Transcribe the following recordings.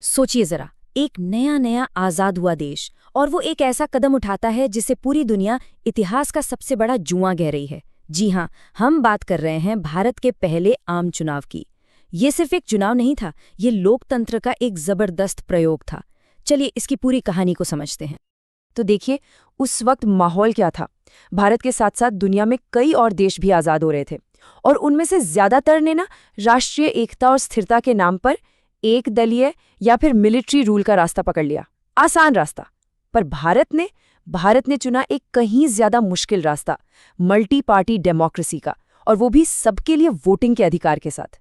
सोचिए जरा, एक नया नया आजाद हुआ देश और वो एक ऐसा कदम उठाता है जिसे पूरी दुनिया इतिहास का सबसे बड़ा जुआ कह रही है। जी हाँ, हम बात कर रहे हैं भारत के पहले आम चुनाव की। ये सिर्फ एक चुनाव नहीं था, ये लोकतंत्र का एक जबरदस्त प्रयोग था। चलिए इसकी पूरी कहानी को समझते हैं। तो देखिए, उस वक्त माहौल क्या था। भारत के साथ साथ दुनिया में कई और देश भी आज़ाद हो रहे थे, और उनमें से ज़्यादातर ने ना राष्ट्रीय एकता और स्थिरता के नाम पर एक दलीय या फिर मिलिट्री रूल का रास्ता पकड़ लिया। आसान रास्ता। पर भारत ने चुना एक कहीं ज़्यादा मुश्किल रास्ता, मल्टी पार्टी डेमोक्रेसी का, और वो भी सबके लिए वोटिंग के अधिकार के साथ।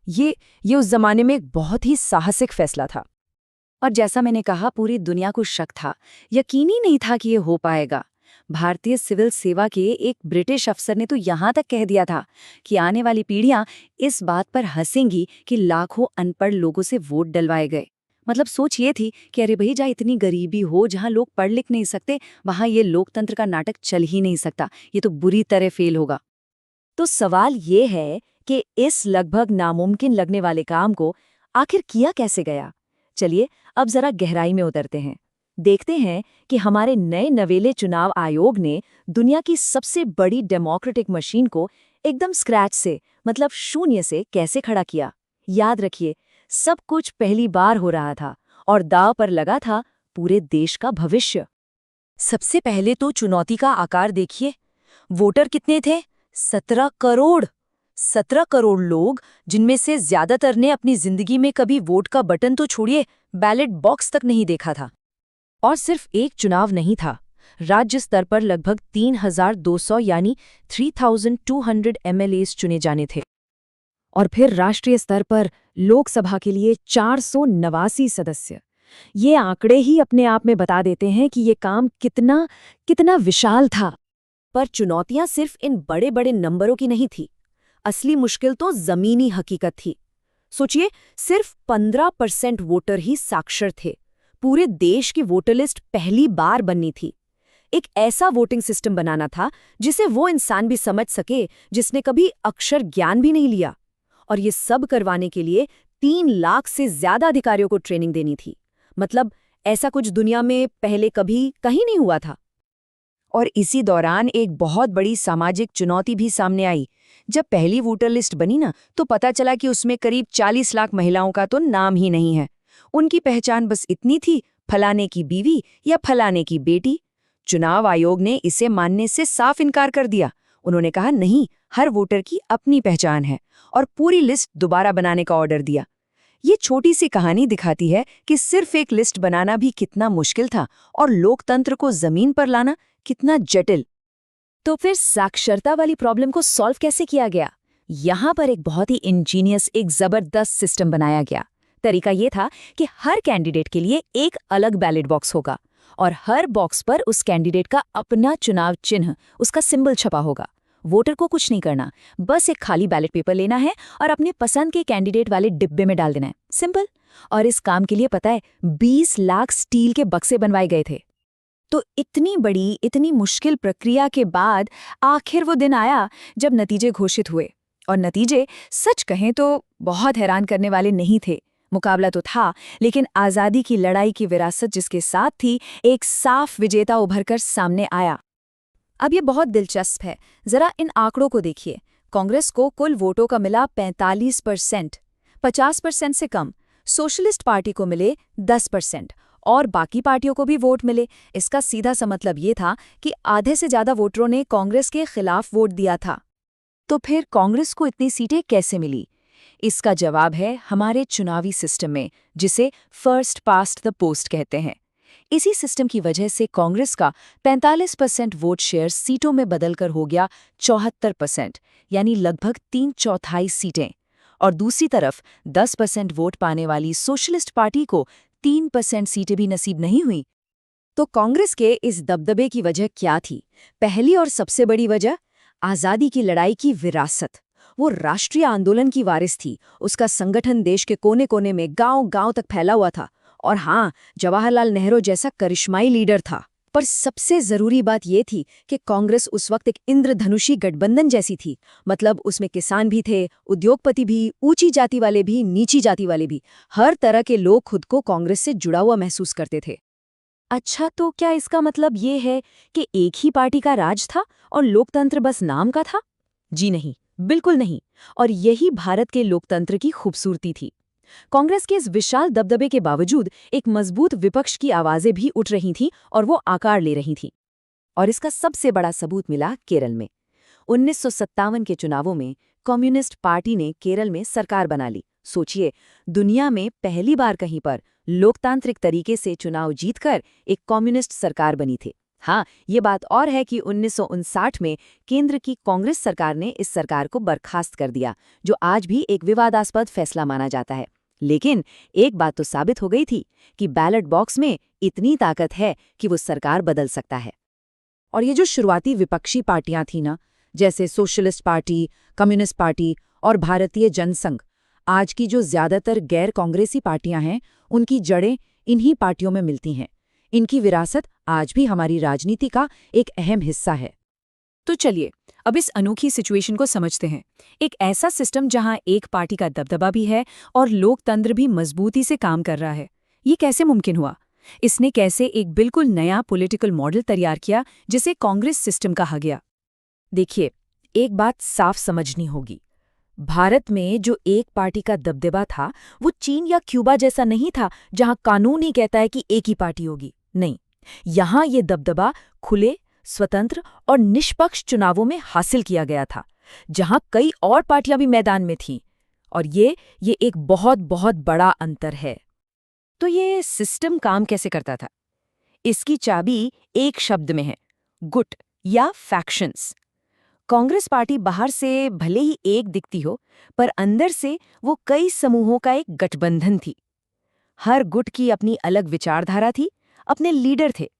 ये उस जमाने में एक बहुत ही साहसिक फैसला था। और जैसा मैंने कहा, पूरी दुनिया को शक था, यकीन ही नहीं था कि ये हो पाएगा। भारतीय सिविल सेवा के एक ब्रिटिश अफसर ने तो यहाँ तक कह दिया था कि आने वाली पीढ़ियां इस बात पर हंसेंगी कि लाखों अनपढ़ लोगों से वोट डलवाए गए। मतलब सोच ये थी कि अरे भाई, जहाँ इतनी गरीबी हो, जहाँ लोग पढ़ लिख नहीं सकते, वहाँ ये लोकतंत्र का नाटक चल ही नहीं सकता, ये तो बुरी तरह फेल होगा। तो सवाल ये है कि इस लगभग नामुमकिन लगने वाले काम को आखिर किया कैसे गया। चलिए अब जरा गहराई में उतरते हैं। देखते हैं कि हमारे नए नवेले चुनाव आयोग ने दुनिया की सबसे बड़ी डेमोक्रेटिक मशीन को एकदम स्क्रैच से, मतलब शून्य से कैसे खड़ा किया। याद रखिए, सब कुछ पहली बार हो रहा था और दांव पर लगा था पूरे देश का भविष्य। सबसे पहले तो चुनौती का आकार देखिए। वोटर कितने थे? 17 करोड़। 17 करोड़ लोग, जिनमें से ज्यादातर ने अपनी जिंदगी में कभी वोट का बटन तो छोड़िए, बैलेट बॉक्स तक नहीं देखा था। और सिर्फ एक चुनाव नहीं था। राज्य स्तर पर लगभग 3,200 यानी 3,200 एमएलएस चुने जाने थे। और फिर राष्ट्रीय स्तर पर लोकसभा के लिए 489 सदस्य। ये आंकड़े ही अपने आप में बता देते हैं कि ये काम कितना कितना विशाल था। पर चुनौतियां सिर्फ इन बड़े बड़े नंबरों की नहीं थी। असली मुश्किल तो जमीनी हकीकत थी। सोचिए, सिर्फ 15% वोटर ही साक्षर थे। पूरे देश की वोटर लिस्ट पहली बार बननी थी। एक ऐसा वोटिंग सिस्टम बनाना था जिसे वो इंसान भी समझ सके जिसने कभी अक्षर ज्ञान भी नहीं लिया। और ये सब करवाने के लिए 3 लाख से ज्यादा अधिकारियों को ट्रेनिंग देनी थी। मतलब ऐसा कुछ दुनिया में पहले कभी कहीं नहीं हुआ था। और इसी दौरान एक बहुत बड़ी सामाजिक चुनौती भी सामने आई। जब पहली वोटर लिस्ट बनी ना, तो पता चला कि उसमें करीब 40 लाख महिलाओं का तो नाम ही नहीं है। उनकी पहचान बस इतनी थी, फलाने की बीवी या फलाने की बेटी। चुनाव आयोग ने इसे मानने से साफ इनकार कर दिया। उन्होंने कहा नहीं, हर वोटर की अपनी पहचान है, और पूरी लिस्ट दोबारा बनाने का ऑर्डर दिया। ये छोटी सी कहानी दिखाती है कि सिर्फ एक लिस्ट बनाना भी कितना मुश्किल था और लोकतंत्र को जमीन पर लाना कितना जटिल। तो फिर साक्षरता वाली प्रॉब्लम को सॉल्व कैसे किया गया? यहाँ पर एक बहुत ही इंजीनियस, एक जबरदस्त सिस्टम बनाया गया। तरीका ये था कि हर कैंडिडेट के लिए एक अलग बैलेट बॉक्स होगा, और हर बॉक्स पर उस कैंडिडेट का अपना चुनाव चिन्ह, उसका सिंबल छपा होगा। वोटर को कुछ नहीं करना, बस एक खाली बैलेट पेपर लेना है और अपने पसंद के कैंडिडेट वाले डिब्बे में डाल देना है। सिंपल। और इस काम के लिए पता है 20 लाख स्टील के बक्से बनवाए गए थे। तो इतनी बड़ी, इतनी मुश्किल प्रक्रिया के बाद आखिर वो दिन आया जब नतीजे घोषित हुए। और नतीजे सच कहें तो बहुत हैरान करने वाले नहीं थे। मुकाबला तो था, लेकिन आज़ादी की लड़ाई की विरासत जिसके साथ थी, एक साफ विजेता उभरकर सामने आया। अब ये बहुत दिलचस्प है, जरा इन आंकड़ों को देखिए। कांग्रेस को कुल वोटों का मिला 45%, 50% से कम। सोशलिस्ट पार्टी को मिले 10%, और बाकी पार्टियों को भी वोट मिले। इसका सीधा सा मतलब ये था कि आधे से ज्यादा वोटरों ने कांग्रेस के खिलाफ वोट दिया था। तो फिर कांग्रेस को इतनी सीटें कैसे मिली? इसका जवाब है हमारे चुनावी सिस्टम में, जिसे फर्स्ट पास्ट द पोस्ट कहते हैं। इसी सिस्टम की वजह से कांग्रेस का 45% वोट शेयर सीटों में बदलकर हो गया 74%, यानी लगभग 3/4 सीटें। और दूसरी तरफ 10% वोट पाने वाली सोशलिस्ट पार्टी को 3% सीटें भी नसीब नहीं हुई। तो कांग्रेस के इस दबदबे की वजह क्या थी? पहली और सबसे बड़ी वजह, आज़ादी की लड़ाई की विरासत। वो राष्ट्रीय आंदोलन की वारिस थी। उसका संगठन देश के कोने कोने में, गांव-गांव तक फैला हुआ था। और हाँ, जवाहरलाल नेहरू जैसा करिश्माई लीडर था। पर सबसे जरूरी बात ये थी कि कांग्रेस उस वक्त एक इंद्रधनुषी गठबंधन जैसी थी। मतलब उसमें किसान भी थे, उद्योगपति भी, ऊंची जाति वाले भी, नीची जाति वाले भी। हर तरह के लोग खुद को कांग्रेस से जुड़ा हुआ महसूस करते थे। अच्छा, तो क्या इसका मतलब ये है कि एक ही पार्टी का राज था और लोकतंत्र बस नाम का था? जी नहीं, बिल्कुल नहीं। और यही भारत के लोकतंत्र की खूबसूरती थी। कांग्रेस के इस विशाल दबदबे के बावजूद एक मजबूत विपक्ष की आवाजें भी उठ रही थीं और वो आकार ले रही थीं। और इसका सबसे बड़ा सबूत मिला केरल में। 1957 के चुनावों में कम्युनिस्ट पार्टी ने केरल में सरकार बना ली। सोचिए, दुनिया में पहली बार कहीं पर लोकतांत्रिक तरीके से चुनाव जीतकर एक कम्युनिस्ट सरकार बनी थी। हाँ, ये बात और है कि 1959 में केंद्र की कांग्रेस सरकार ने इस सरकार को बर्खास्त कर दिया, जो आज भी एक विवादास्पद फैसला माना जाता है। लेकिन एक बात तो साबित हो गई थी कि बैलेट बॉक्स में इतनी ताकत है कि वो सरकार बदल सकता है। और ये जो शुरुआती विपक्षी पार्टियां थी ना, जैसे सोशलिस्ट पार्टी, कम्युनिस्ट पार्टी और भारतीय जनसंघ, आज की जो ज्यादातर गैर कांग्रेसी पार्टियां हैं, उनकी जड़ें इन्हीं पार्टियों में मिलती हैं। इनकी विरासत आज भी हमारी राजनीति का एक अहम हिस्सा है। तो चलिए, अब इस अनोखी सिचुएशन को समझते हैं। एक ऐसा सिस्टम जहां एक पार्टी का दबदबा भी है और लोकतंत्र भी मजबूती से काम कर रहा है। ये कैसे मुमकिन हुआ? इसने कैसे एक बिल्कुल नया पॉलिटिकल मॉडल तैयार किया जिसे कांग्रेस सिस्टम कहा गया? देखिए, एक बात साफ समझनी होगी। भारत में जो एक पार्टी का दबदबा था, वो चीन या क्यूबा जैसा नहीं था, जहां कानून ही कहता है कि एक ही पार्टी होगी। नहीं, यहां ये दबदबा खुले, स्वतंत्र और निष्पक्ष चुनावों में हासिल किया गया था, जहां कई और पार्टियां भी मैदान में थीं। और ये एक बहुत बहुत बड़ा अंतर है। तो ये सिस्टम काम कैसे करता था? इसकी चाबी एक शब्द में है, गुट या फैक्शंस। कांग्रेस पार्टी बाहर से भले ही एक दिखती हो, पर अंदर से वो कई समूहों का एक गठबंधन थी। हर गुट की अपनी अलग विचारधारा थी, अपने लीडर थे।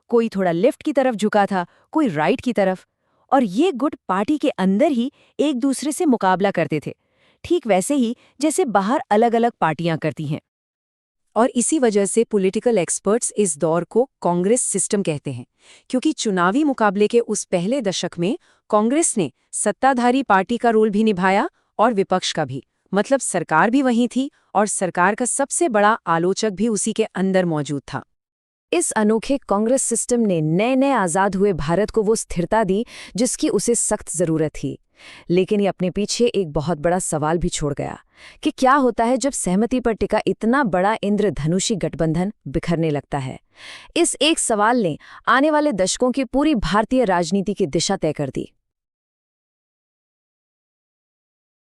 कोई थोड़ा लेफ्ट की तरफ झुका था, कोई राइट की तरफ। और ये गुट पार्टी के अंदर ही एक दूसरे से मुकाबला करते थे, ठीक वैसे ही जैसे बाहर अलग-अलग पार्टियां करती हैं। और इसी वजह से पॉलिटिकल एक्सपर्ट्स इस दौर को कांग्रेस सिस्टम कहते हैं, क्योंकि चुनावी मुकाबले के उस पहले दशक में कांग्रेस ने सत्ताधारी पार्टी का रोल भी निभाया और विपक्ष का भी। मतलब सरकार भी वहीं थी और सरकार का सबसे बड़ा आलोचक भी उसी के अंदर मौजूद था। इस अनोखे कांग्रेस सिस्टम ने नए नए आज़ाद हुए भारत को वो स्थिरता दी जिसकी उसे सख्त ज़रूरत थी। लेकिन ये अपने पीछे एक बहुत बड़ा सवाल भी छोड़ गया कि क्या होता है जब सहमति पर टिका इतना बड़ा इंद्रधनुषी गठबंधन बिखरने लगता है। इस एक सवाल ने आने वाले दशकों की पूरी भारतीय राजनीति की दिशा तय कर दी।